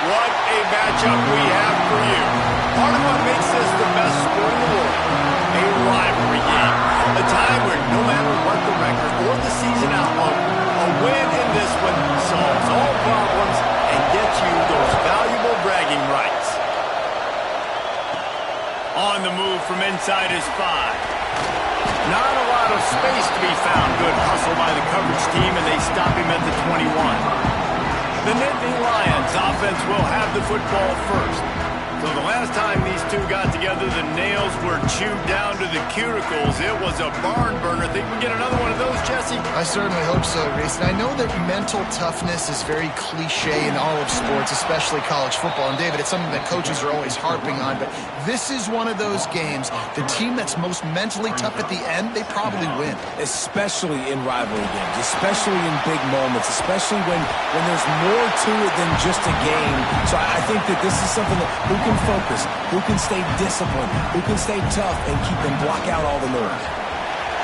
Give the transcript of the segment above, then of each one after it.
what a matchup we have for you. Part of what makes this the best sport in the world, a rivalry game. A time where no matter what the record or the season outlook, a win in this one solves all problems and gets you those valuable bragging rights. On the move from inside his 5. Not a lot of space to be found. Good hustle by the coverage team, and they stop him at the 21. The Nittany Lions offense will have the football first. So the last time these two got together, the nails were chewed down to the cuticles. It was a barn burner. Think we get another one of those, Jesse? I certainly hope so, Reese. And I know that mental toughness is very cliche in all of sports, especially college football. And David, it's something that coaches are always harping on. But this is one of those games. The team that's most mentally tough at the end, they probably win. Especially in rivalry games, especially in big moments, especially when there's more to it than just a game. So I think that this is something that who can focus, who can stay disciplined, who can stay tough and keep and block out all the noise.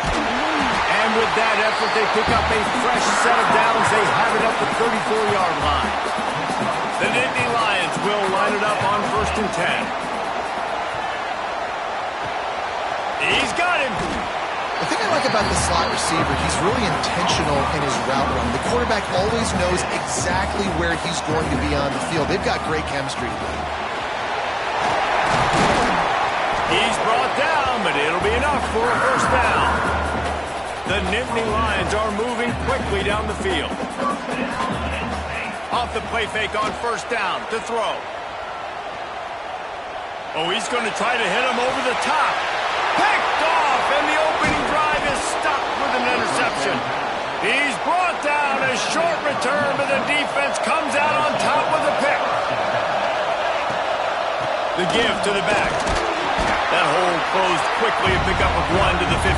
And with that effort, they pick up a fresh set of downs. They have it up the 34-yard line. The Nittany Lions will line it up on 1st and 10. He's got him. The thing I like about the slot receiver, he's really intentional in his route run. The quarterback always knows exactly where he's going to be on the field. They've got great chemistry together. He's brought down, but it'll be enough for a 1st down. The Nittany Lions are moving quickly down the field. Off the play fake on 1st down to throw. Oh, he's going to try to hit him over the top. Picked off, and the opening drive is stopped with an interception. He's brought down, a short return, but the defense comes out on top with a pick. The give to the back. That hole closed quickly, a pickup of 1 to the 15.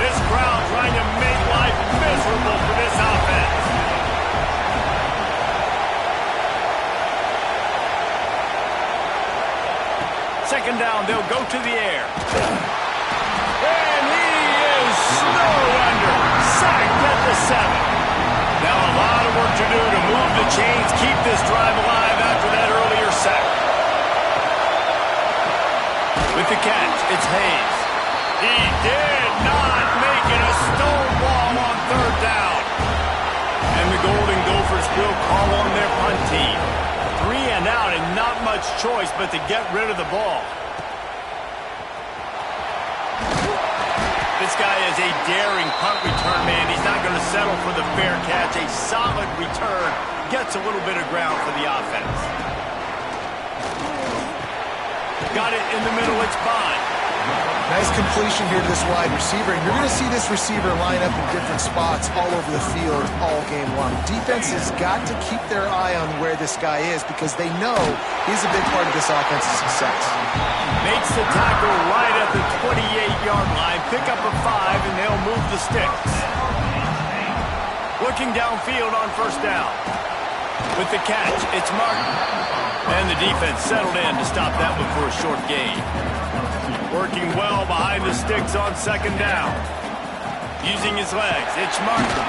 This crowd trying to make life miserable for this offense. Second down, they'll go to the air. And he is snowed under. Sacked at the 7. Now a lot of work to do to move the chains, keep this drive alive after that earlier sack. With the catch, it's Hayes. He did not make it, a stone wall on 3rd down. And the Golden Gophers will call on their punt team. 3 and out and not much choice but to get rid of the ball. This guy is a daring punt return man. He's not going to settle for the fair catch. A solid return gets a little bit of ground for the offense. Got it in the middle, it's Bond. Nice completion here to this wide receiver. And you're going to see this receiver line up in different spots all over the field all game long. Defense has got to keep their eye on where this guy is because they know he's a big part of this offense's success. Makes the tackle right at the 28-yard line. Pick up a 5, and they'll move the sticks. Looking downfield on 1st down. With the catch, it's Martin. And the defense settled in to stop that one for a short gain. Working well behind the sticks on 2nd down. Using his legs, it's Martin.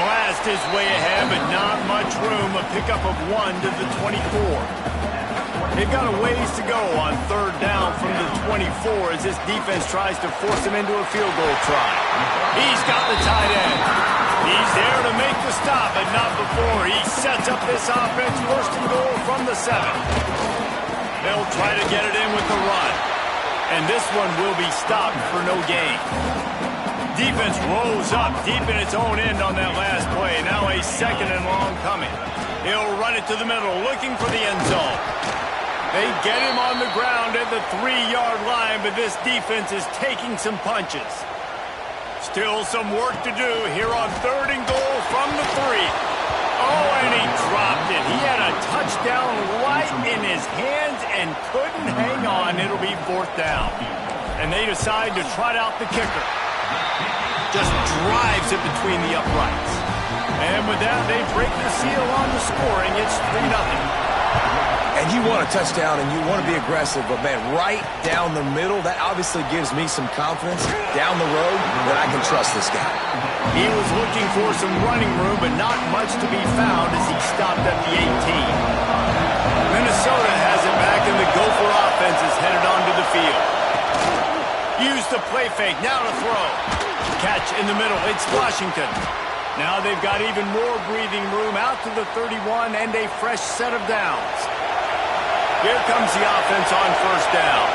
Blast his way ahead, but not much room. A pickup of 1 to the 24. They've got a ways to go on 3rd down from the 24 as this defense tries to force him into a field goal try. He's got the tight end. He's there to make the stop, but not before. He sets up this offense 1st and goal from the 7. They'll try to get it in with the run. And this one will be stopped for no gain. Defense rolls up deep in its own end on that last play. Now a 2nd and long coming. He'll run it to the middle, looking for the end zone. They get him on the ground at the 3-yard line, but this defense is taking some punches. Still some work to do here on 3rd and goal from the 3. Oh, and he dropped it. He had a touchdown right in his hands and couldn't hang on. It'll be 4th down. And they decide to trot out the kicker. Just drives it between the uprights. And with that, they break the seal on the scoring. It's 3-0. And you want a touchdown and you want to be aggressive, but man, right down the middle, that obviously gives me some confidence down the road that I can trust this guy. He was looking for some running room, but not much to be found as he stopped at the 18. Minnesota has it back, and the Gopher offense is headed onto the field. Use the play fake, now to throw. Catch in the middle, it's Washington. Now they've got even more breathing room out to the 31 and a fresh set of downs. Here comes the offense on first down.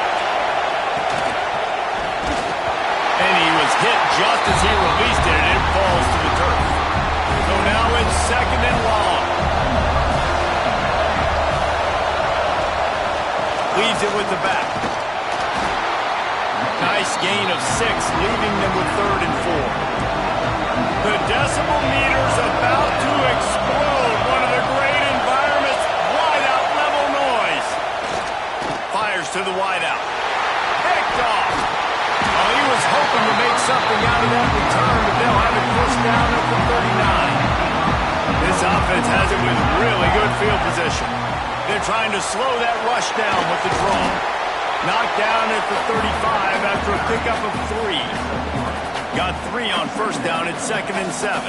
And he was hit just as he released it, and it falls to the turf. So now it's second and long. Leaves it with the back. Nice gain of 6, leaving them with 3rd and 4. The decibel meter's about to explode. One of the great environments. Wideout level noise. Fires to the wideout. Picked off. Well, he was hoping to make something out of that return, but they'll have it pushed down at the 39. This offense has it with really good field position. They're trying to slow that rush down with the draw. Knocked down at the 35 after a pickup of 3. Got 3 on first down at 2nd and 7.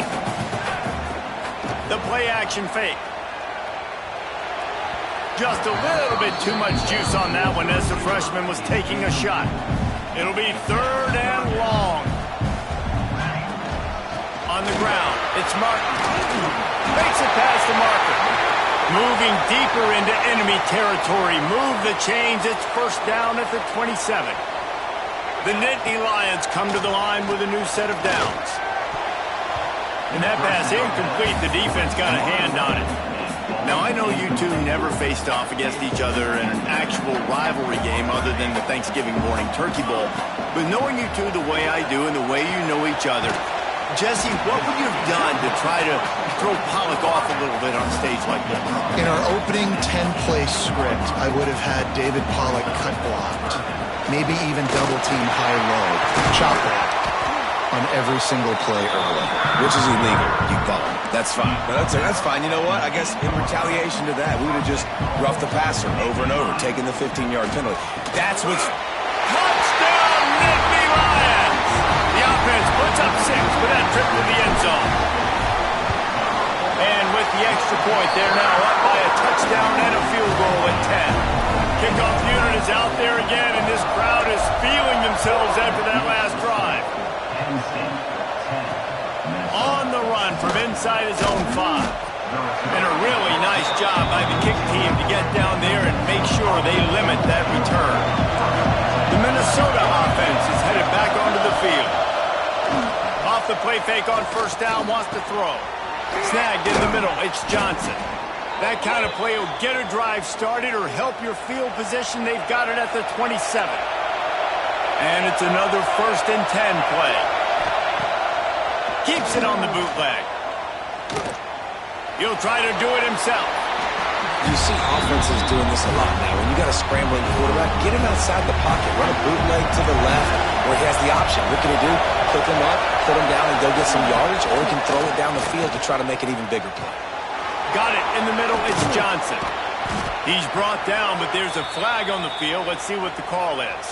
The play action fake. Just a little bit too much juice on that one as the freshman was taking a shot. It'll be 3rd and long. On the ground, it's Martin. Makes it past the marker. Moving deeper into enemy territory. Move the chains. It's first down at the 27. The Nittany Lions come to the line with a new set of downs. And that pass incomplete. The defense got a hand on it. Now, I know you two never faced off against each other in an actual rivalry game other than the Thanksgiving morning Turkey Bowl. But knowing you two the way I do and the way you know each other, Jesse, what would you have done to try to throw Pollock off a little bit on a stage like this? In our opening 10-play script, I would have had David Pollock cut blocked. Maybe even double-team high-low. Chop block on every single play early. Which is illegal. You don't. That's fine. But that's fine. You know what? I guess in retaliation to that, we would have just roughed the passer over and over, taking the 15-yard penalty. That's what's... Touchdown, Nittany Lions! The offense puts up 6 for that trip to the end zone. And with the extra point, they're now up by a touchdown and a field goal at 10. Kickoff unit is out there again, and this crowd is feeling themselves after that last drive. On the run from inside his own 5. And a really nice job by the kick team to get down there and make sure they limit that return. The Minnesota offense is headed back onto the field. Off the play fake on first down, wants to throw. Snagged in the middle, it's Johnson. That kind of play will get a drive started or help your field position. They've got it at the 27. And it's another 1st and 10 play. Keeps it on the bootleg. He'll try to do it himself. You see offenses doing this a lot now. When you got a scrambling quarterback, get him outside the pocket. Run a bootleg to the left where he has the option. What can he do? Click him up, put him down, and go get some yardage, or he can throw it down the field to try to make an even bigger play. Got it in the middle. It's Johnson. He's brought down, but there's a flag on the field. Let's see what the call is.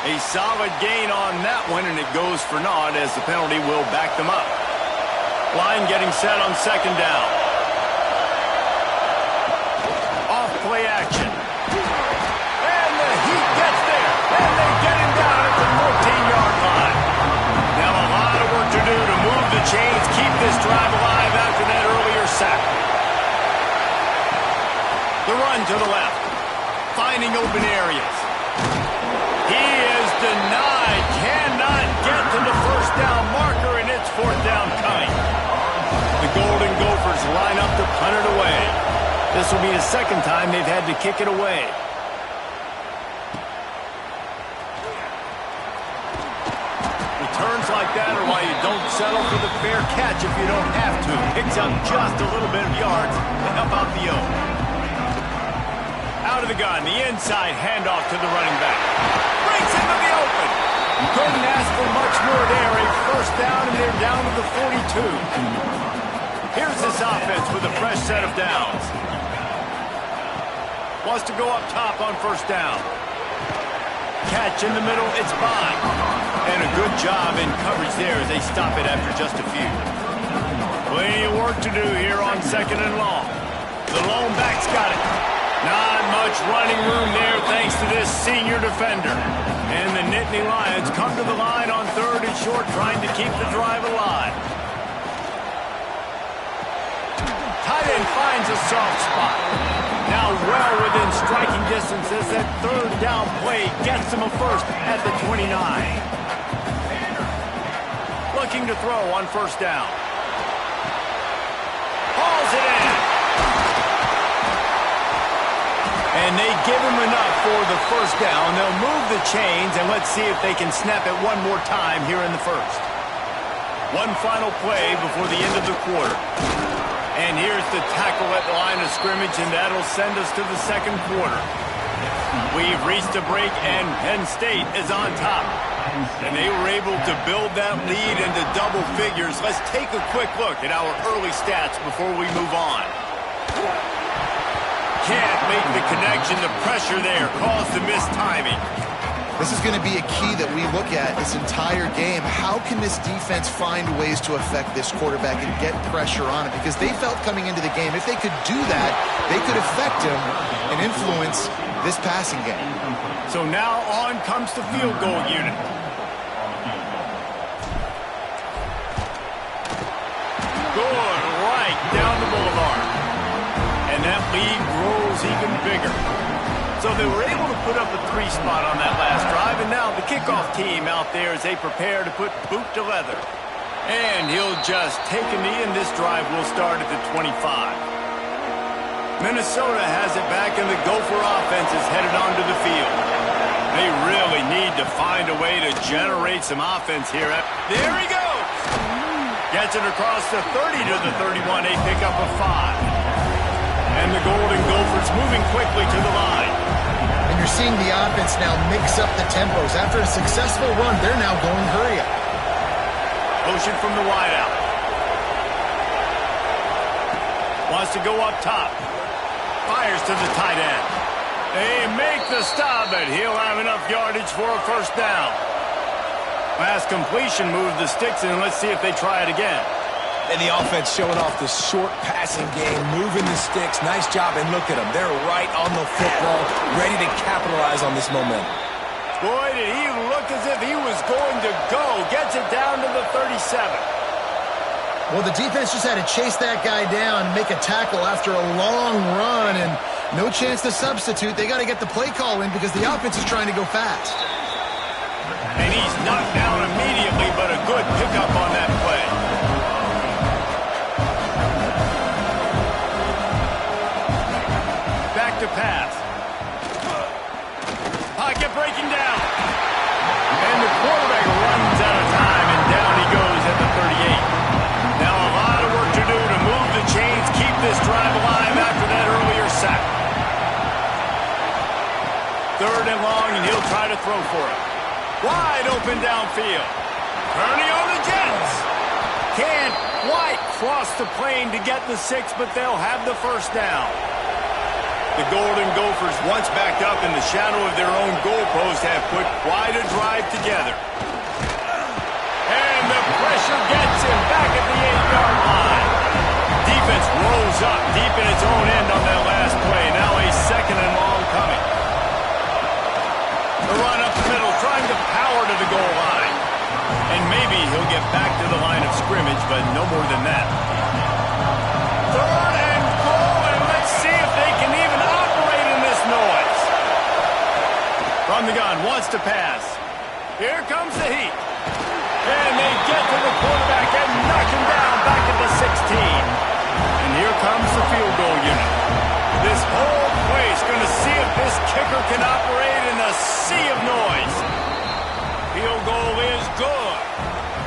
A solid gain on that one, and it goes for naught as the penalty will back them up. Line getting set on second down. Off play action. And the Heat gets there, and they get him down at the 14-yard line. Now a lot of work to do to move the chains, keep this drive alive after that earlier sack. The run to the left, finding open areas. He is denied, cannot get to the first down marker, and it's 4th down coming. The Golden Gophers line up to punt it away. This will be the second time they've had to kick it away. Returns like that are why you don't settle for the fair catch if you don't have to. Picks up just a little bit of yards to help out the O. Out of the gun, the inside handoff to the running back. Breaks into the open. Couldn't ask for much more there. A first down, and they're down to the 42. Here's this offense with a fresh set of downs. Wants to go up top on first down. catch in the middle. It's by. And a good job in coverage there as they stop it after just a few. Plenty of work to do here on 2nd and long. The lone back's got it. Not much running room there thanks to this senior defender. And the Nittany Lions come to the line on 3rd and short, trying to keep the drive alive. Tight end finds a soft spot. Now well within striking distance as that 3rd down play gets him a first at the 29. Looking to throw on 1st down. Hauls it in. And they give him enough for the 1st down. They'll move the chains, and let's see if they can snap it one more time here in the 1st. One final play before the end of the quarter. And here's the tackle at the line of scrimmage, and that'll send us to the 2nd quarter. We've reached a break, and Penn State is on top. And they were able to build that lead into double figures. Let's take a quick look at our early stats before we move on. Can't make the connection. The pressure there caused the missed timing. This is going to be a key that we look at this entire game. How can this defense find ways to affect this quarterback and get pressure on him? Because they felt coming into the game, if they could do that, they could affect him and influence this passing game. So now on comes the field goal unit. Good, right down the boulevard. And that lead grows even bigger. So they were able to put up a 3 spot on that last drive, and now the kickoff team out there as they prepare to put boot to leather. And he'll just take a knee, and this drive will start at the 25. Minnesota has it back, and the Gopher offense is headed onto the field. They really need to find a way to generate some offense here. There he goes! Gets it across the 30 to the 31. They pick up a 5. And the Golden Gophers moving quickly to the line. And you're seeing the offense now mix up the tempos. After a successful run, they're now going hurry up. Motion from the wideout. Wants to go up top. Fires to the tight end. They make the stop, but he'll have enough yardage for a 1st down. Last completion moved the sticks, and let's see if they try it again. And the offense showing off the short passing game, moving the sticks. Nice job, and look at them. They're right on the football, ready to capitalize on this momentum. Boy, did he look as if he was going to go. Gets it down to the 37. Well, the defense just had to chase that guy down and make a tackle after a long run, and no chance to substitute. They got to get the play call in because the offense is trying to go fast. And he's knocked down immediately, but a good pickup on that play. Back to pass. Pocket breaking down. And the quarterback runs out of time, and down he goes at the 38. Now a lot of work to do to move the chains, keep this drive alive after that earlier sack. 3rd and long, and he'll try to throw for it. Wide open downfield. Kearney on the Jets. Can't quite cross the plane to get the 6, but they'll have the 1st down. The Golden Gophers, once backed up in the shadow of their own goalpost, have put quite a drive together. And the pressure gets him back at the 8-yard line. Defense rolls up deep in its own end on that last play. Now a 2nd and long coming. The run up the middle, trying to power to the goal line. And maybe he'll get back to the line of scrimmage, but no more than that. 3rd and goal, and let's see if they can even operate in this noise. From the gun, wants to pass. Here comes the heat. And they get to the quarterback and knock him down back at the 16. And here comes the field goal unit. This whole place going to see if this kicker can operate in a sea of noise. Field goal is good.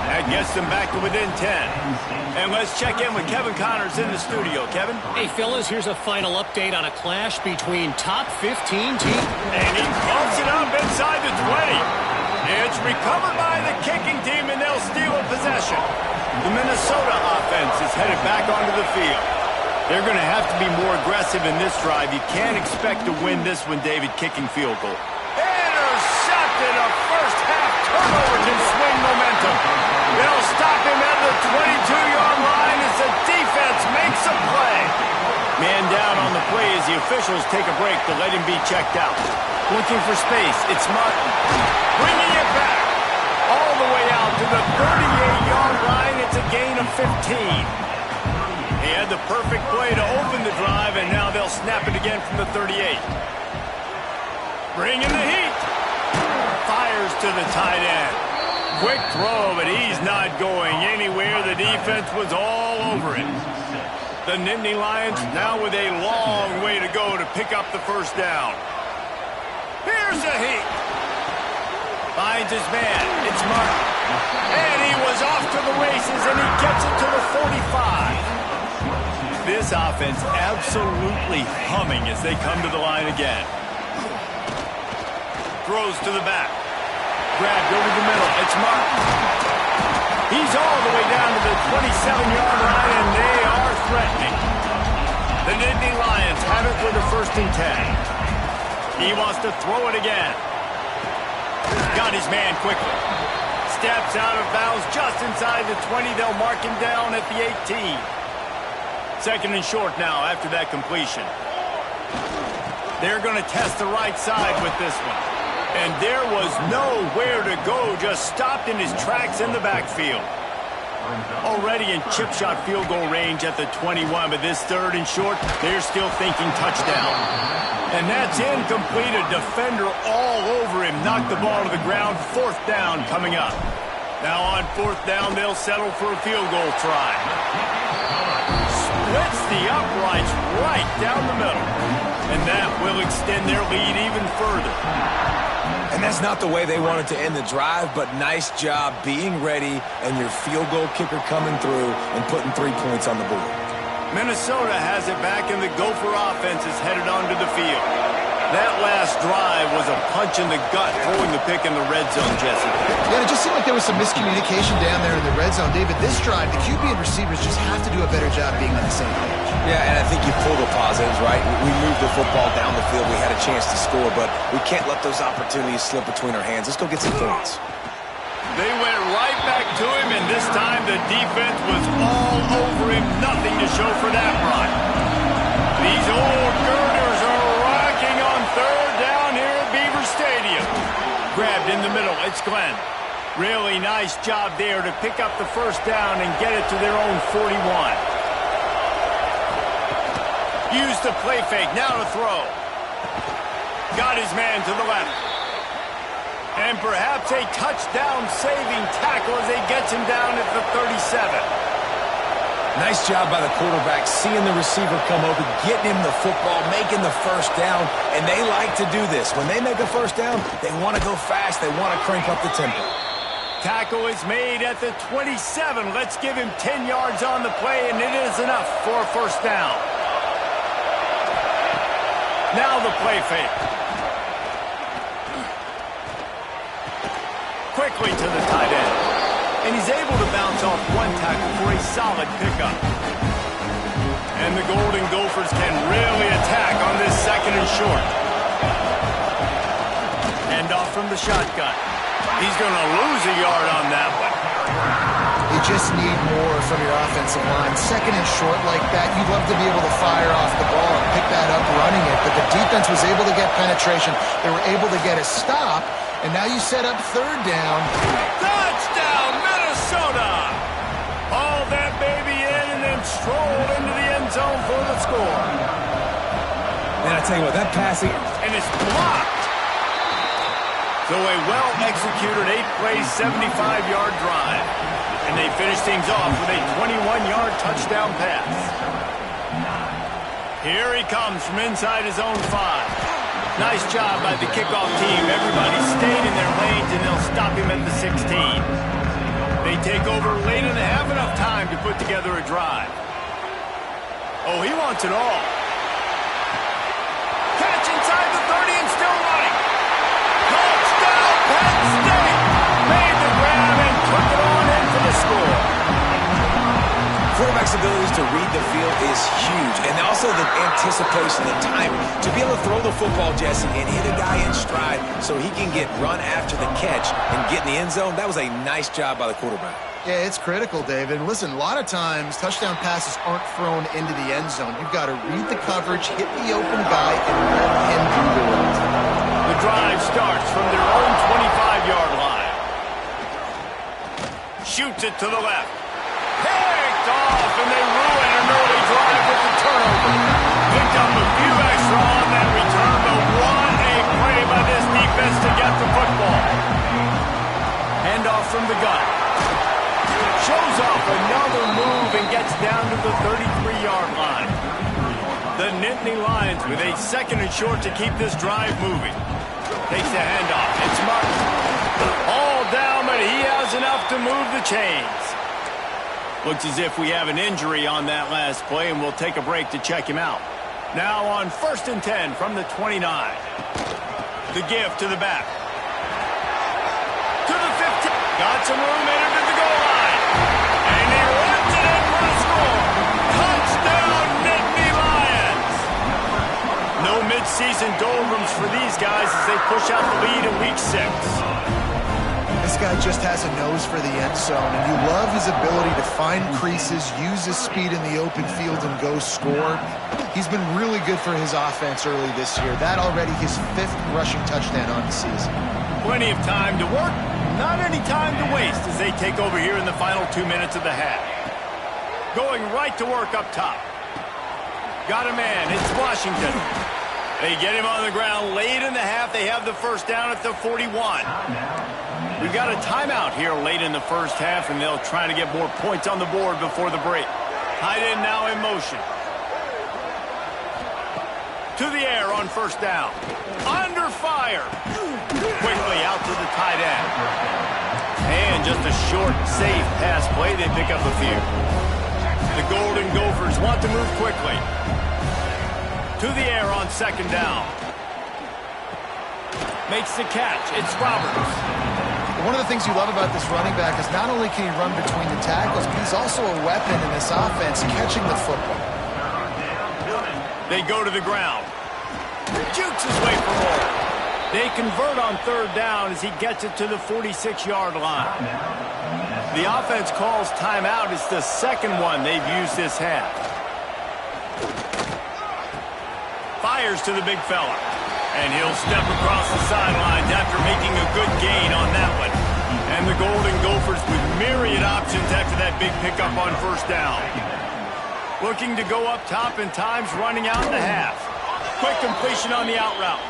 That gets them back to within 10. And let's check in with Kevin Connors in the studio. Kevin? Hey, fellas, here's a final update on a clash between top 15 teams. And he bumps it up inside the 20. It's recovered by the kicking team, and they'll steal a possession. The Minnesota offense is headed back onto the field. They're going to have to be more aggressive in this drive. You can't expect to win this one, David, kicking field goal. Intercepted! first half turnover can swing momentum. They'll stop him at the 22-yard line as the defense makes a play. Man down on the play as the officials take a break to let him be checked out. Looking for space. It's Martin. Bringing it back. All the way out to the 38-yard line. It's a gain of 15. He had the perfect play to open the drive, and now they'll snap it again from the 38. Bringing the heat. Fires to the tight end. Quick throw, but he's not going anywhere. The defense was all over it. The Nittany Lions now with a long way to go to pick up the first down. Here's a heat. Finds his man. It's Martin. And he was off to the races, and he gets it to the 45. This offense absolutely humming as they come to the line again. Throws to the back. Grabbed over the middle. It's Martin. He's all the way down to the 27-yard line, and they are threatening. The Nittany Lions have it with a 1st and 10. He wants to throw it again. Got his man quickly. Steps out of bounds just inside the 20. They'll mark him down at the 18. 2nd and short now after that completion. They're going to test the right side with this one. And there was nowhere to go, just stopped in his tracks in the backfield. Already in chip shot field goal range at the 21, but this 3rd and short, they're still thinking touchdown. And that's incomplete. A defender all over him, knocked the ball to the ground. 4th down coming up. Now on 4th down, they'll settle for a field goal try. Splits the uprights right down the middle. And that will extend their lead even further. And that's not the way they wanted to end the drive, but nice job being ready and your field goal kicker coming through and putting 3 points on the board. Minnesota has it back, and the Gopher offense is headed onto the field. That last drive was a punch in the gut, throwing the pick in the red zone, Jesse. Yeah, it just seemed like there was some miscommunication down there in the red zone. David, this drive, the QB and receivers just have to do a better job being on the same page. Yeah, and I think you pull the positives, right? We moved the football down the field. We had a chance to score, but we can't let those opportunities slip between our hands. Let's go get some points. They went right back to him, and this time the defense was all over him. Nothing to show for that run. These old girders are rocking on 3rd down here at Beaver Stadium. Grabbed in the middle. It's Glenn. Really nice job there to pick up the 1st down and get it to their own 41. Use the play fake. Now to throw. Got his man to the left. And perhaps a touchdown-saving tackle as he gets him down at the 37. Nice job by the quarterback, seeing the receiver come open, getting him the football, making the 1st down, and they like to do this. When they make a 1st down, they want to go fast, they want to crank up the tempo. Tackle is made at the 27. Let's give him 10 yards on the play, and it is enough for a 1st down. Now the play fake. Quickly to the tight end. And he's able to bounce off one tackle for a solid pickup. And the Golden Gophers can really attack on this 2nd and short. Hand off from the shotgun. He's going to lose a yard on that one. You just need more from your offensive line. 2nd and short like that, you'd love to be able to fire off the ball and pick that up running it. But the defense was able to get penetration. They were able to get a stop. And now you set up 3rd down. Touchdown, Minnesota! Haul that baby in and then stroll into the end zone for the score. Man, I tell you what, that passing... And it's blocked. So a well-executed 8-play, 75-yard drive. And they finish things off with a 21-yard touchdown pass. Here he comes from inside his own 5. Nice job by the kickoff team. Everybody stayed in their lanes, and they'll stop him at the 16. They take over late in the half, enough time to put together a drive. Oh, he wants it all. Catch inside the 30 and still running. Touchdown, Penn State! Made the grab and took it on in for the score. Quarterback's abilities to read the field is huge, and also also the anticipation, the timing. To be able to throw the football, Jesse, and hit a guy in stride so he can get run after the catch and get in the end zone, that was a nice job by the quarterback. Yeah, it's critical, David. And listen, a lot of times touchdown passes aren't thrown into the end zone. You've got to read the coverage, hit the open guy, and let him do the rest. The drive starts from their own 25-yard line. Shoots it to the left. Picked off, and they ruin an early drive with the turnover. Picked up a few extra on that return, but what a play by this defense to get the football. Handoff from the gun. Shows off another move and gets down to the 33-yard line. The Nittany Lions with a second and short to keep this drive moving. Takes the handoff. It's Martin. All down, but he has enough to move the chains. Looks as if we have an injury on that last play, and we'll take a break to check him out. Now on 1st and 10 from the 29. The give to the back. To the 15. Got some room, entered to the goal line. And he runs it in for a score. Touchdown, Nittany Lions. No midseason doldrums for these guys as they push out the lead in Week 6. This guy just has a nose for the end zone, and you love his ability to find creases, use his speed in the open field, and go score. He's been really good for his offense early this year. That already his 5th rushing touchdown on the season. Plenty of time to work, not any time to waste as they take over here in the final 2 minutes of the half. Going right to work up top. Got a man, it's Washington. They get him on the ground late in the half. They have the first down at the 41. We've got a timeout here late in the first half, and they'll try to get more points on the board before the break. Tight end now in motion. To the air on first down. Under fire. Quickly out to the tight end. And just a short, safe pass play. They pick up a few. The Golden Gophers want to move quickly. To the air on second down. Makes the catch. It's Roberts. One of the things you love about this running back is not only can he run between the tackles, but he's also a weapon in this offense, catching the football. They go to the ground. Jukes his way for more. They convert on third down as he gets it to the 46-yard line. The offense calls timeout. It's the second one they've used this half. Fires to the big fella. And he'll step across the sidelines after making a good gain on that one. And the Golden Gophers with myriad options after that big pickup on first down. Looking to go up top and time's running out in the half. Quick completion on the out route.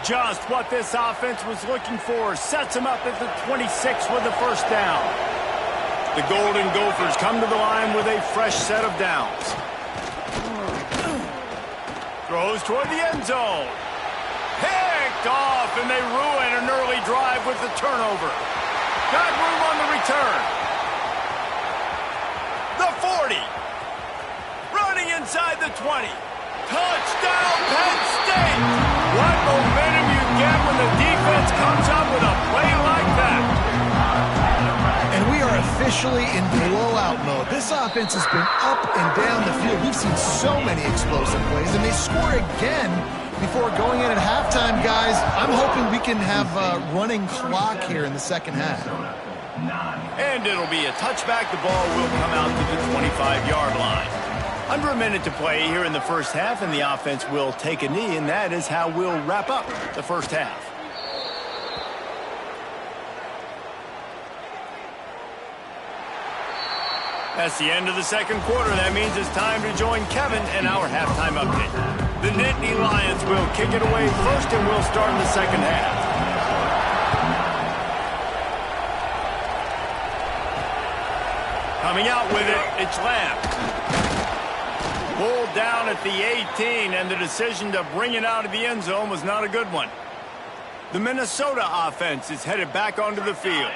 Just what this offense was looking for. Sets him up at the 26 with the first down. The Golden Gophers come to the line with a fresh set of downs. Throws toward the end zone. Picked off, and they ruin an early drive with the turnover. Got room on the return. The 40. Running inside the 20. Touchdown, Penn State. What momentum you get when the defense comes up with a play like that. And we are officially in blowout mode. This offense has been up and down the field. We've seen so many explosive plays, and they score again before going in at halftime, guys. I'm hoping we can have a running clock here in the second half. And it'll be a touchback. The ball will come out to the 25-yard line. Under a minute to play here in the first half, and the offense will take a knee, and that is how we'll wrap up the first half. That's the end of the second quarter. That means it's time to join Kevin in our halftime update. The Nittany Lions will kick it away first, and we'll start in the second half. Coming out with it, it's Lamb. Pulled down at the 18, and the decision to bring it out of the end zone was not a good one. The Minnesota offense is headed back onto the field.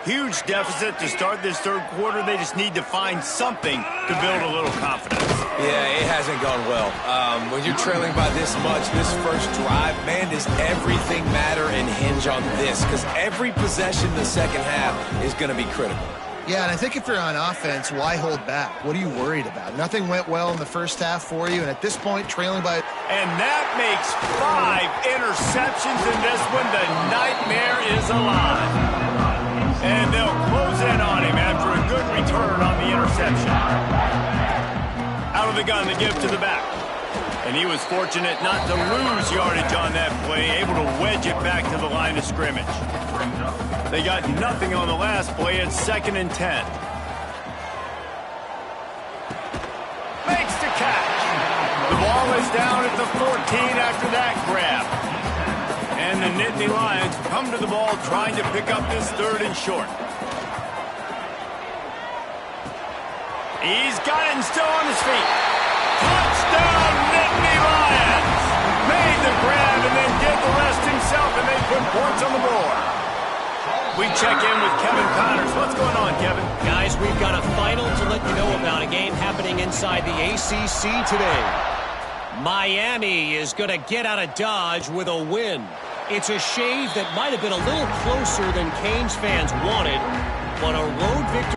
Huge deficit to start this third quarter. They just need to find something to build a little confidence. Yeah, it hasn't gone well. When you're trailing by this much, this first drive, man, does everything matter and hinge on this? Because every possession in the second half is going to be critical. Yeah, and I think if you're on offense, why hold back? What are you worried about? Nothing went well in the first half for you, and at this point, trailing by... And that makes 5 interceptions in this one. The nightmare is alive. And they'll close in on him after a good return on the interception. Out of the gun to give to the back. And he was fortunate not to lose yardage on that play, able to wedge it back to the line of scrimmage. They got nothing on the last play. It's 2nd and 10. Makes the catch. The ball is down at the 14 after that grab. And the Nittany Lions come to the ball trying to pick up this 3rd and short. He's got it and still on his feet. Touchdown, Nittany Lions! Made the grab and then did the rest himself, and they put points on the board. We check in with Kevin Connors. What's going on, Kevin? Guys, we've got a final to let you know about, a game happening inside the ACC today. Miami is going to get out of Dodge with a win. It's a shave that might have been a little closer than Canes fans wanted, but a road victory.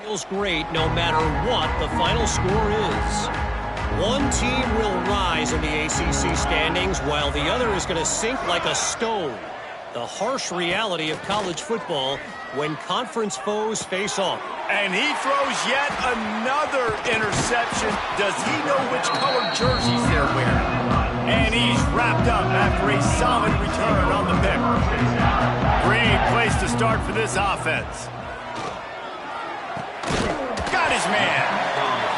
Feels great no matter what the final score is. One team will rise in the ACC standings while the other is going to sink like a stone. The harsh reality of college football when conference foes face off. And he throws yet another interception. Does he know which colored jerseys they're wearing? And he's wrapped up after a solid return on the pick. Great place to start for this offense. Got his man.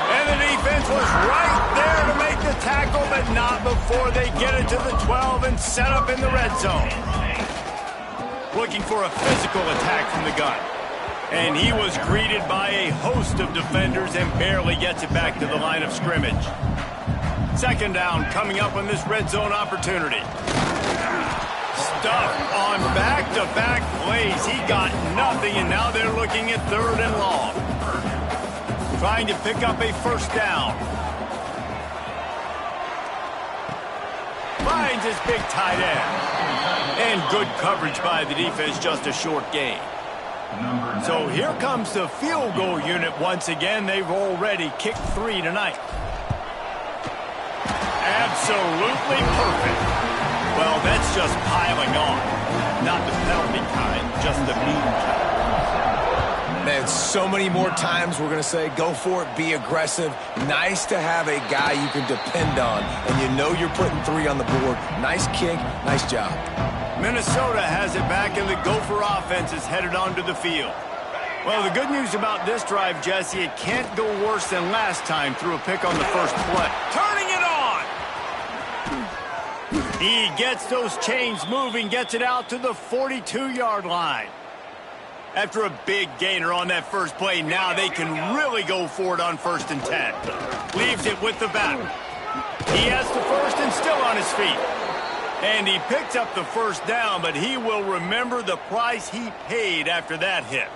And the defense was right there to make the tackle, but not before they get it to the 12 and set up in the red zone. Looking for a physical attack from the gun. And he was greeted by a host of defenders and barely gets it back to the line of scrimmage. 2nd down coming up on this red zone opportunity. Stuff on back-to-back plays. He got nothing, and now they're looking at 3rd and long. Trying to pick up a 1st down. Finds his big tight end. And good coverage by the defense, just a short gain. So here comes the field goal unit once again. They've already kicked 3 tonight. Absolutely perfect. Well, that's just piling on. Not the penalty kind, just the mean kind. Man, so many more times we're going to say, go for it, be aggressive. Nice to have a guy you can depend on, and you know you're putting 3 on the board. Nice kick, nice job. Minnesota has it back, and the Gopher offense is headed onto the field. Well, the good news about this drive, Jesse, it can't go worse than last time through a pick on the first play. Turning it on! He gets those chains moving, gets it out to the 42-yard line. After a big gainer on that first play, now they can really go for it on 1st and 10. Leaves it with the back. He has the first and still on his feet. And he picks up the 1st down, but he will remember the price he paid after that hit.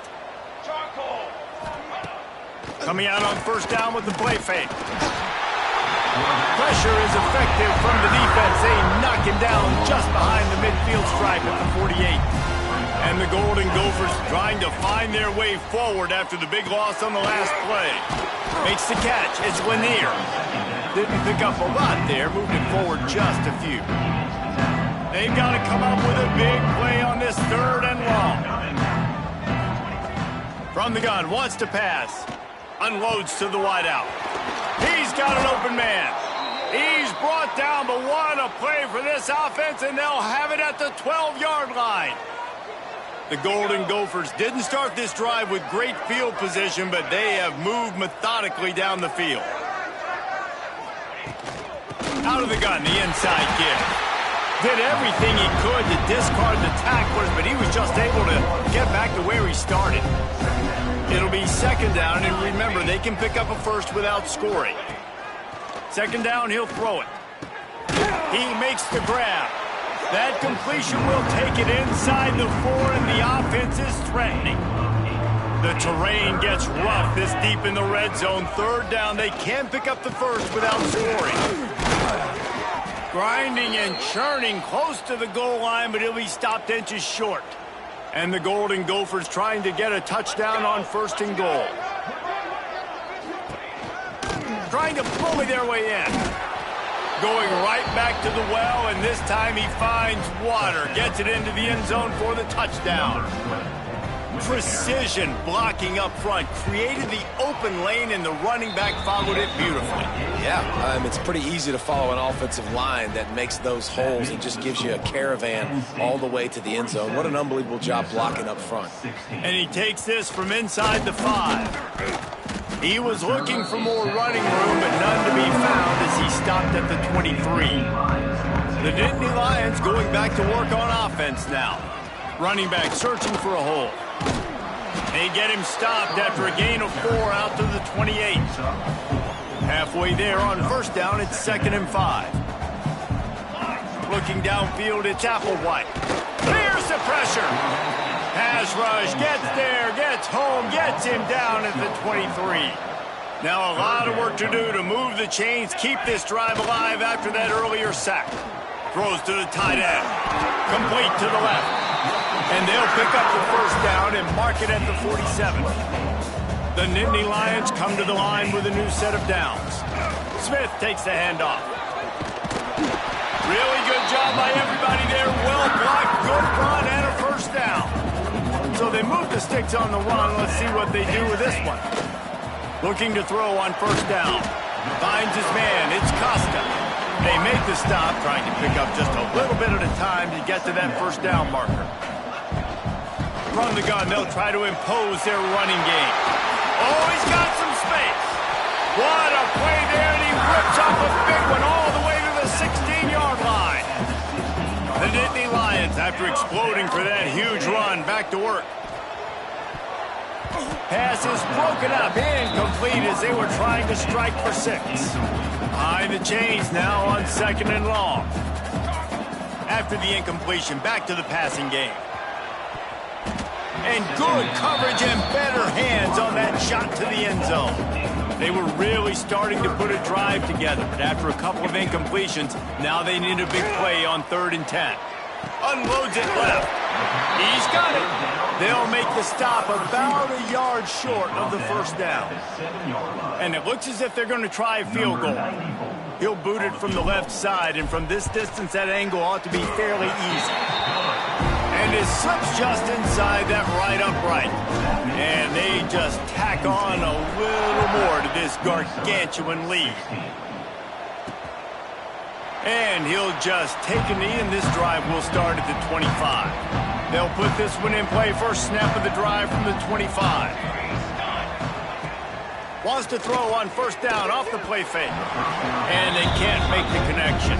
Coming out on 1st down with the play fake. Pressure is effective from the defense. They knock him down just behind the midfield stripe at the 48. And the Golden Gophers trying to find their way forward after the big loss on the last play. Makes the catch. It's Lanier. Didn't pick up a lot there, moving forward just a few. They've got to come up with a big play on this 3rd and long. From the gun, wants to pass. Unloads to the wideout. He's got an open man. He's brought down, but what a play for this offense, and they'll have it at the 12-yard line. The Golden Gophers didn't start this drive with great field position, but they have moved methodically down the field. Out of the gun, the inside give. Did everything he could to discard the tacklers, but he was just able to get back to where he started. It'll be 2nd down, and remember, they can pick up a 1st without scoring. 2nd down, he'll throw it. He makes the grab. That completion will take it inside the 4, and the offense is threatening. The terrain gets rough this deep in the red zone. 3rd down, they can't pick up the 1st without scoring. Grinding and churning close to the goal line, but he'll be stopped inches short. And the Golden Gophers trying to get a touchdown on 1st and goal. Trying to bully their way in. Going right back to the well, and this time he finds water. Gets it into the end zone for the touchdown. Precision blocking up front. Created the open lane, and the running back followed it beautifully. Yeah, it's pretty easy to follow an offensive line that makes those holes and just gives you a caravan all the way to the end zone. What an unbelievable job blocking up front. And he takes this from inside the 5. He was looking for more running room, but none to be found as he stopped at the 23. The Nittany Lions going back to work on offense now. Running back searching for a hole. They get him stopped after a gain of 4 out to the 28. Halfway there on 1st down, it's 2nd and 5. Looking downfield, it's Applewhite. Clears the pressure. Pass rush, gets there, gets home, gets him down at the 23. Now a lot of work to do to move the chains, keep this drive alive after that earlier sack. Throws to the tight end. Complete to the left. And they'll pick up the 1st down and mark it at the 47. The Nittany Lions come to the line with a new set of downs. Smith takes the handoff. Really good job by everybody there. Well blocked, good run, and a 1st down. So they move the sticks on the run. Let's see what they do with this one. Looking to throw on 1st down. Finds his man. It's Costa. They make the stop, trying to pick up just a little bit at a time to get to that 1st down marker. From the gun, they'll try to impose their running game. Oh, he's got some space. What a play there, and he rips off a big one all the way to the 16-yard line. The Nittany Lions, after exploding for that huge run, back to work. Pass is broken up, incomplete as they were trying to strike for 6. Behind the chains now on 2nd and long. After the incompletion, back to the passing game. And good coverage and better hands on that shot to the end zone. They were really starting to put a drive together, but after a couple of incompletions, now they need a big play on 3rd and 10. Unloads it left. He's got it. They'll make the stop about a yard short of the 1st down. And it looks as if they're going to try a field goal. He'll boot it from the left side, and from this distance, that angle ought to be fairly easy. And it slips just inside that right upright. And they just tack on a little more to this gargantuan lead. And he'll just take a knee, and this drive will start at the 25. They'll put this one in play. First snap of the drive from the 25. Wants to throw on 1st down off the play fake. And they can't make the connection.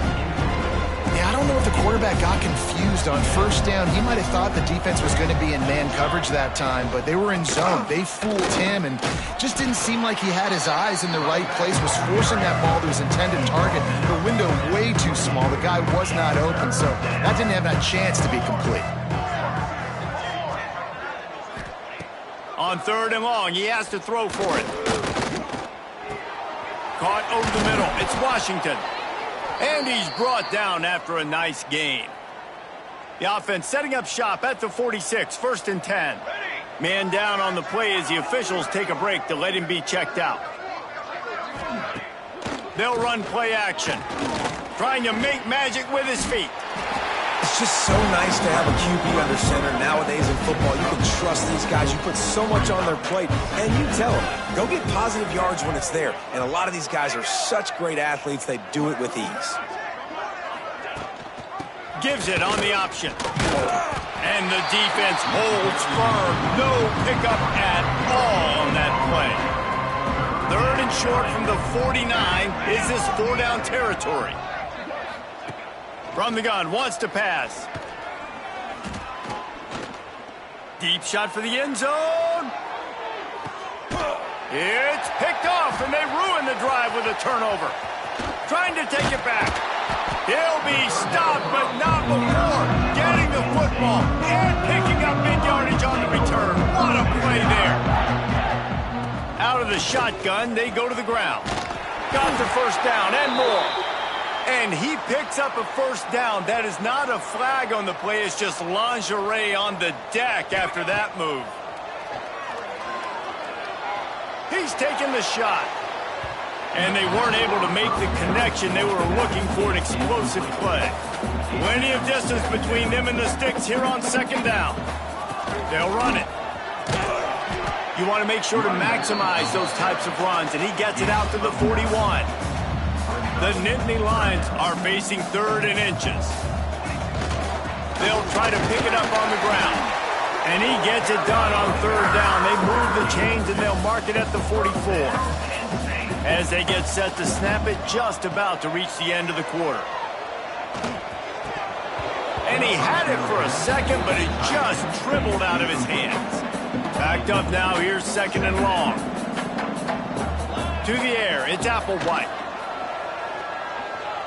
Yeah, I don't know if the quarterback got confused on 1st down. He might have thought the defense was going to be in man coverage that time, but they were in zone. They fooled him and just didn't seem like he had his eyes in the right place, was forcing that ball to his intended target. The window way too small. The guy was not open, so that didn't have that chance to be complete. On 3rd and long, he has to throw for it. Caught over the middle. It's Washington. And he's brought down after a nice gain. The offense setting up shop at the 46, 1st and 10. Man down on the play as the officials take a break to let him be checked out. They'll run play action. Trying to make magic with his feet. It's just so nice to have a QB under center. Nowadays in football, you can trust these guys. You put so much on their plate, and you tell them, go get positive yards when it's there. And a lot of these guys are such great athletes, they do it with ease. Gives it on the option. And the defense holds firm. No pickup at all on that play. 3rd and short from the 49. Is this 4-down territory? From the gun, wants to pass. Deep shot for the end zone. It's picked off, and they ruin the drive with a turnover. Trying to take it back. He'll be stopped, but not before getting the football and picking up mid-yardage on the return. What a play there. Out of the shotgun, they go to the ground. Got the 1st down and more. And he picks up a first down. That is not a flag on the play. It's just lingerie on the deck after that move. He's taking the shot. And they weren't able to make the connection. They were looking for an explosive play. Plenty of distance between them and the sticks here on second down. They'll run it. You want to make sure to maximize those types of runs, and he gets it out to the 41. The Nittany Lions are facing 3rd and inches. They'll try to pick it up on the ground. And he gets it done on 3rd down. They move the chains, and they'll mark it at the 44. As they get set to snap it, just about to reach the end of the quarter. And he had it for a second, but it just dribbled out of his hands. Backed up now, here's 2nd and long. To the air, it's Applewhite.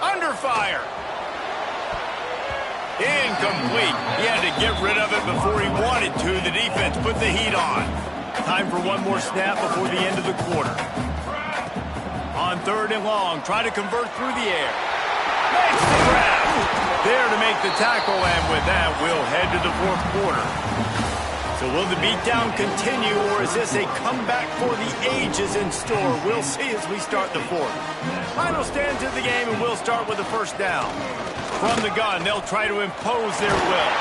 Under fire. Incomplete. He had to get rid of it before he wanted to. The defense put the heat on. Time for one more snap before the end of the quarter. On 3rd and long, try to convert through the air. Makes the grab. There to make the tackle, and with that, we'll head to the 4th quarter. So will the beatdown continue, or is this a comeback for the ages in store? We'll see as we start the 4th. Final stands of the game, and we'll start with the first down. From the gun, they'll try to impose their will.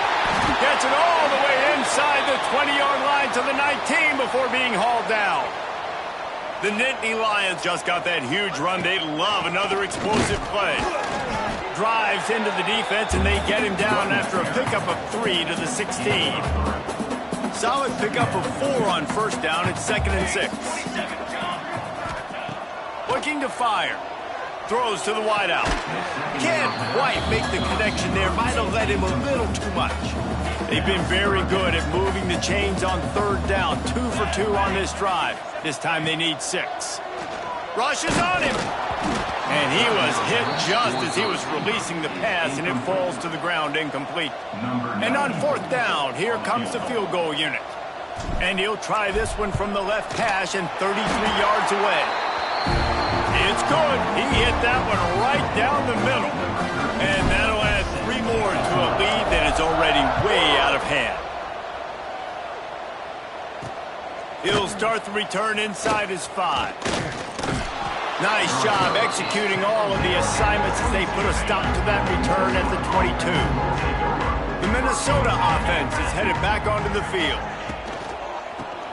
Gets it all the way inside the 20-yard line to the 19 before being hauled down. The Nittany Lions just got that huge run. They love another explosive play. Drives into the defense, and they get him down after a pickup of 3 to the 16. Solid pickup of 4 on first down. It's 2nd and 6. Looking to fire. Throws to the wideout. Can't quite make the connection there. Might have let him a little too much. They've been very good at moving the chains on 3rd down. 2 for 2 on this drive. This time they need 6. Rushes on him. And he was hit just as he was releasing the pass, and it falls to the ground incomplete. And on 4th down, here comes the field goal unit. And he'll try this one from the left hash and 33 yards away. It's good. He hit that one right down the middle. And that'll add 3 more to a lead that is already way out of hand. He'll start the return inside his 5. Nice job executing all of the assignments as they put a stop to that return at the 22. The Minnesota offense is headed back onto the field.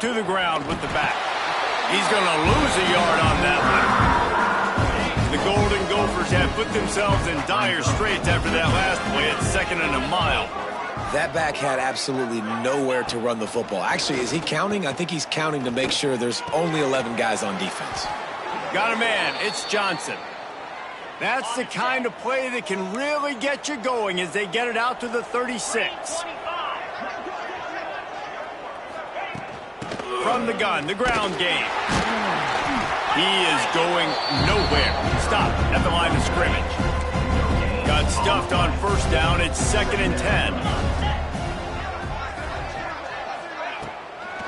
To the ground with the back. He's going to lose a yard on that one. The Golden Gophers have put themselves in dire straits after that last play at 2nd and a mile. That back had absolutely nowhere to run the football. Actually, is he counting? I think he's counting to make sure there's only 11 guys on defense. Got a man. It's Johnson. That's the kind of play that can really get you going as they get it out to the 36. From the gun, the ground game. He is going nowhere. Stop at the line of scrimmage. Got stuffed on first down. It's 2nd and 10.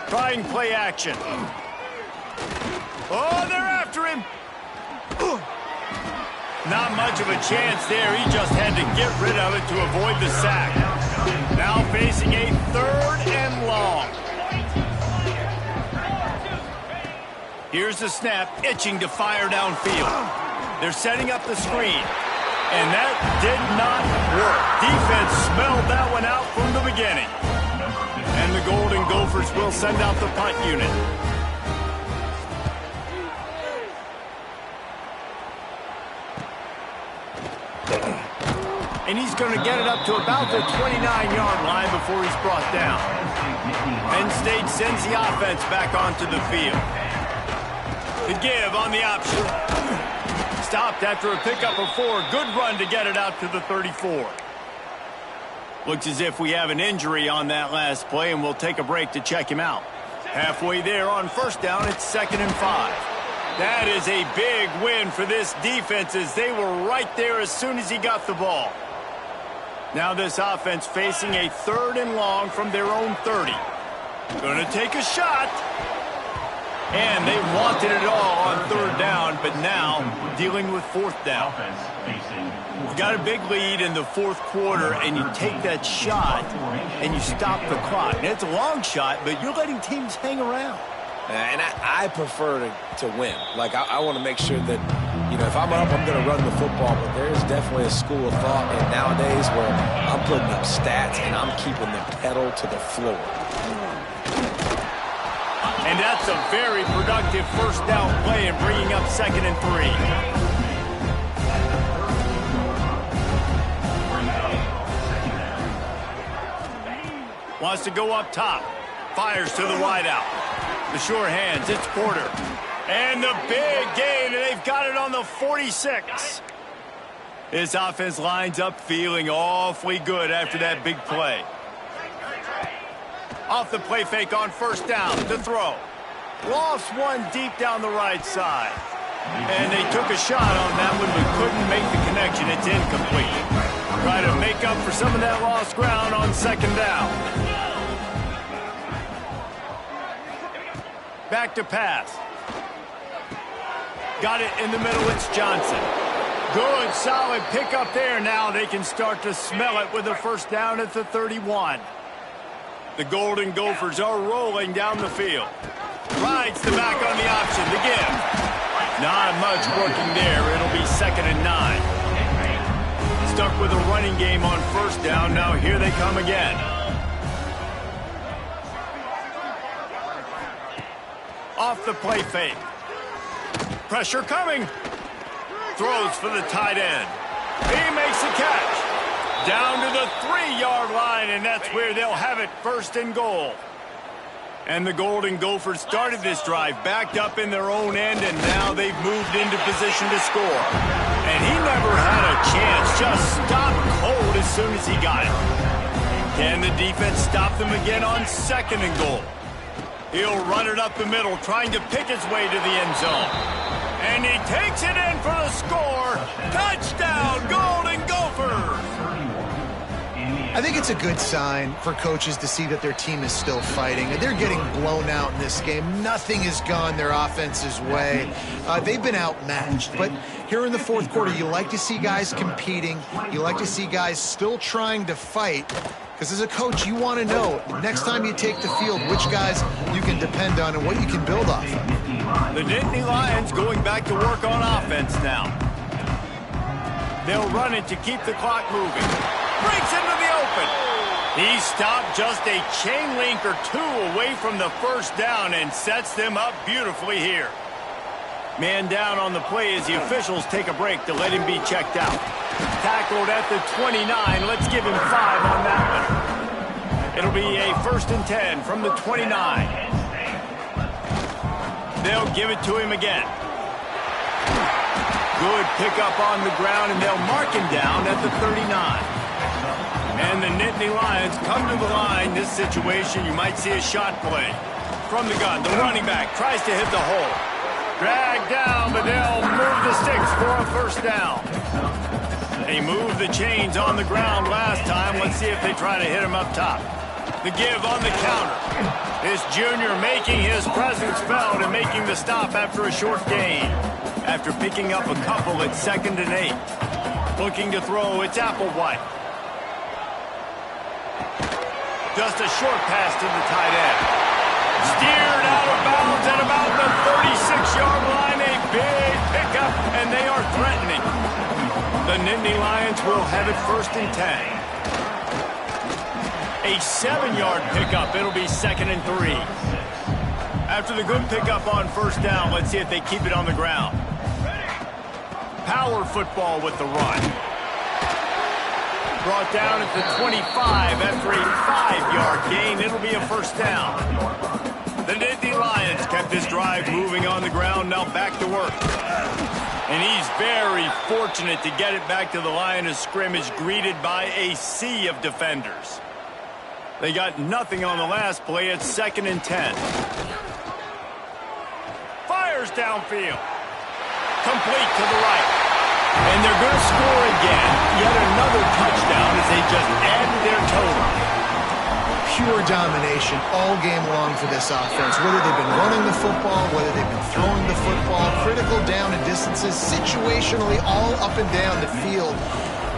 Trying play action. Oh, they're after him. Not much of a chance there. He just had to get rid of it to avoid the sack. Now facing a 3rd and long. Here's the snap, itching to fire downfield. They're setting up the screen. And that did not work. Defense smelled that one out from the beginning. And the Golden Gophers will send out the punt unit. And he's going to get it up to about the 29-yard line before he's brought down. Penn State sends the offense back onto the field. The give on the option. Stopped after a pickup of 4. Good run to get it out to the 34. Looks as if we have an injury on that last play, and we'll take a break to check him out. Halfway there on first down, it's 2nd and 5. That is a big win for this defense as they were right there as soon as he got the ball. Now this offense facing a 3rd and long from their own 30. Going to take a shot. And they wanted it all on third down, but now dealing with fourth down. You got a big lead in the fourth quarter, and you take that shot, and you stop the clock. And it's a long shot, but you're letting teams hang around. And I prefer to win. Like, I want to make sure that, you know, if I'm up, I'm going to run the football. But there is definitely a school of thought nowadays where I'm putting up stats and I'm keeping the pedal to the floor. And that's a very productive first down play and bringing up 2nd and 3. Wants to go up top. Fires to the wideout. The sure hands, it's Porter. And the big gain, and they've got it on the 46. This offense lines up feeling awfully good after that big play. Off the play fake on first down to throw. Lofts one deep down the right side. And they took a shot on that one, but couldn't make the connection. It's incomplete. Try to make up for some of that lost ground on 2nd down. Back to pass. Got it in the middle, it's Johnson. Good, solid pickup there. Now they can start to smell it with a first down at the 31. The Golden Gophers are rolling down the field. Rides the back on the option, the give. Not much working there. It'll be 2nd and 9. Stuck with a running game on first down. Now here they come again. Off the play fake. Pressure coming. Throws for the tight end. He makes the catch. Down to the 3-yard line, and that's where they'll have it, 1st and goal. And the Golden Gophers started this drive backed up in their own end, and now they've moved into position to score. And he never had a chance, just stopped cold as soon as he got it. Can the defense stop them again on 2nd and goal? He'll run it up the middle, trying to pick his way to the end zone. And he takes it in for the score. Touchdown, Golden Gophers! I think it's a good sign for coaches to see that their team is still fighting. They're getting blown out in this game. Nothing has gone their offense's way. They've been outmatched. But here in the fourth quarter, you like to see guys competing. You like to see guys still trying to fight. Because as a coach, you want to know, next time you take the field, which guys you can depend on and what you can build off of. The Nittany Lions going back to work on offense now. They'll run it to keep the clock moving. Breaks into the open. He stopped just a chain link or two away from the first down and sets them up beautifully here. Man down on the play as the officials take a break to let him be checked out. Tackled at the 29. Let's give him 5 on that one. It'll be a 1st and 10 from the 29. They'll give it to him again. Good pickup on the ground, and they'll mark him down at the 39. And the Nittany Lions come to the line. This situation, you might see a shot play. From the gun, the running back tries to hit the hole. Dragged down, but they'll move the sticks for a first down. They moved the chains on the ground last time. Let's see if they try to hit him up top. The give on the counter. This junior making his presence felt and making the stop after a short gain. After picking up a couple at 2nd and 8. Looking to throw, it's Applewhite. Just a short pass to the tight end. Steered out of bounds at about the 36-yard line. A big pickup, and they are threatening. The Nittany Lions will have it 1st and 10. A 7-yard pickup. It'll be 2nd and 3. After the good pickup on first down, let's see if they keep it on the ground. Power football with the run. Brought down at the 25 after a 5-yard gain. It'll be a first down. The Nittany Lions kept this drive moving on the ground. Now back to work. And he's very fortunate to get it back to the line of scrimmage, greeted by a sea of defenders. They got nothing on the last play. It's 2nd and 10. Fires downfield. Complete to the right. And they're going to score again. Yet another touchdown as they just added their total. Pure domination all game long for this offense. Whether they've been running the football, whether they've been throwing the football, critical down and distances, situationally all up and down the field.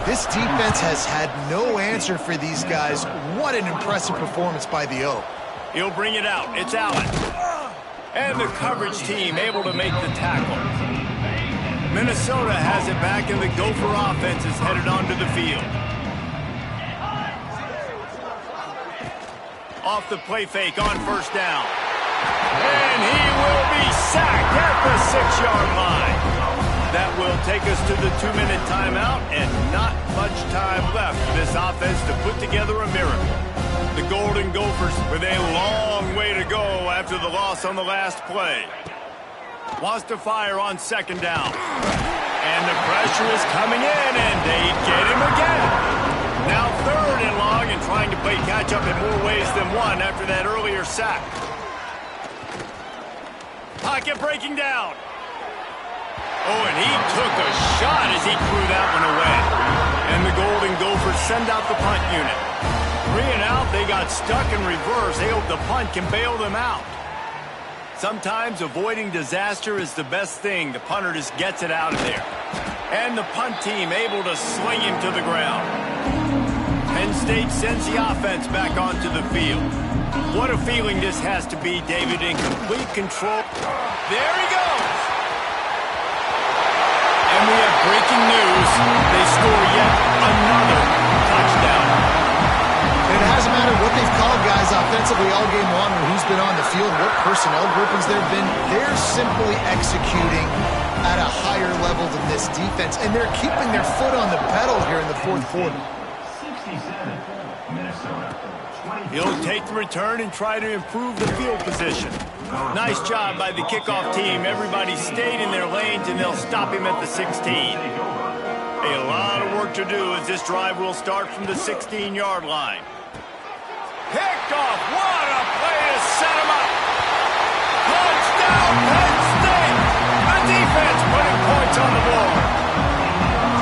This defense has had no answer for these guys. What an impressive performance by the O. He'll bring it out. It's Allen. And the coverage team able to make the tackle. Minnesota has it back, and the Gopher offense is headed onto the field. Off the play fake on first down. And he will be sacked at the 6-yard line. That will take us to the 2-minute timeout, and not much time left for this offense to put together a miracle. The Golden Gophers with a long way to go after the loss on the last play. Wants to fire on second down. And the pressure is coming in, and they get him again. Now third and long, and trying to play catch-up in more ways than one after that earlier sack. Pocket breaking down. Oh, and he took a shot as he threw that one away. And the Golden Gophers send out the punt unit. 3 and out, they got stuck in reverse. They hope the punt can bail them out. Sometimes avoiding disaster is the best thing. The punter just gets it out of there. And the punt team able to sling him to the ground. Penn State sends the offense back onto the field. What a feeling this has to be, David, in complete control. There he goes. And we have breaking news. They score yet another touchdown. It hasn't mattered what they've called guys offensively all game long or who's been on the field, what personnel groupings there have been. They're simply executing at a higher level than this defense, and they're keeping their foot on the pedal here in the fourth quarter. He'll take the return and try to improve the field position. Nice job by the kickoff team. Everybody stayed in their lanes, and they'll stop him at the 16. A lot of work to do as this drive will start from the 16-yard line. Picked off. What a play to set him up. Touchdown, Penn State. The defense putting points on the board.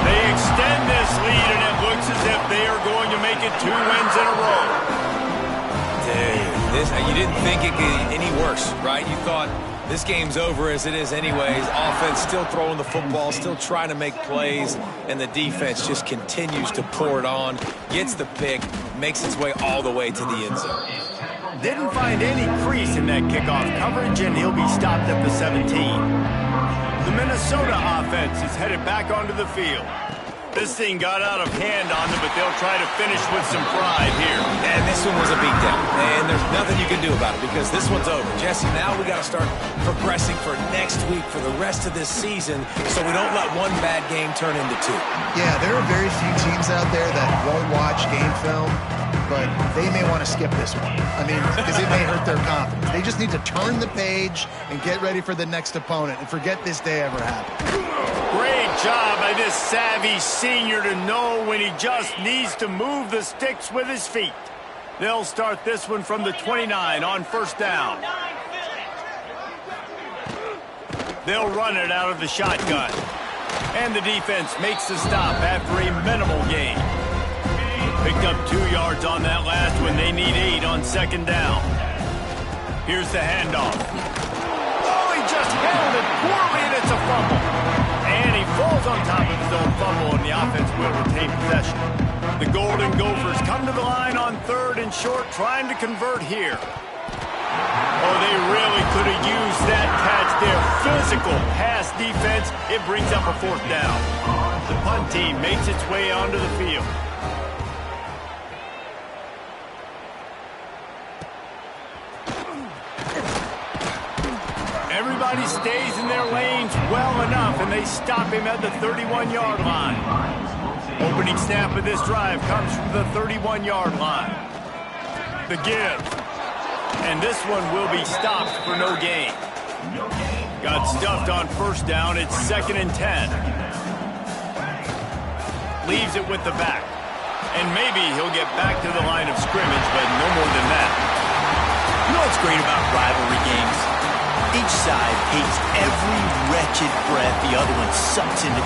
They extend this lead, and it looks as if they are going to make it 2 wins in a row. You didn't think it could get any worse, right? You thought this game's over as it is anyways. Offense still throwing the football, still trying to make plays, and the defense just continues to pour it on, gets the pick, makes its way all the way to the end zone. Didn't find any crease in that kickoff coverage, and he'll be stopped at the 17. The Minnesota offense is headed back onto the field. This thing got out of hand on them, but they'll try to finish with some pride here. And this one was a beatdown, and there's nothing you can do about it because this one's over. Jesse, now we got to start progressing for next week, for the rest of this season, so we don't let one bad game turn into 2. Yeah, there are very few teams out there that won't watch game film, but they may want to skip this one. I mean, because it may hurt their confidence. They just need to turn the page and get ready for the next opponent and forget this day ever happened. Great job by this savvy senior to know when he just needs to move the sticks with his feet. They'll start this one from the 29 on first down. They'll run it out of the shotgun. And the defense makes the stop after a minimal gain. Picked up 2 yards on that last one. They need 8 on second down. Here's the handoff. Oh, he just handled it poorly, and it's a fumble. And he falls on top of his own fumble, and the offense will retain possession. The Golden Gophers come to the line on 3rd and short, trying to convert here. Oh, they really could have used that catch there. Physical pass defense. It brings up a 4th down. The punt team makes its way onto the field. Everybody stays in their lanes well enough, and they stop him at the 31-yard line. Opening snap of this drive comes from the 31-yard line. The give. And this one will be stopped for no gain. Got stuffed on first down. It's 2nd and 10. Leaves it with the back. And maybe he'll get back to the line of scrimmage, but no more than that. You know what's great about rivalry games? Each side hates every wretched breath the other one sucks into.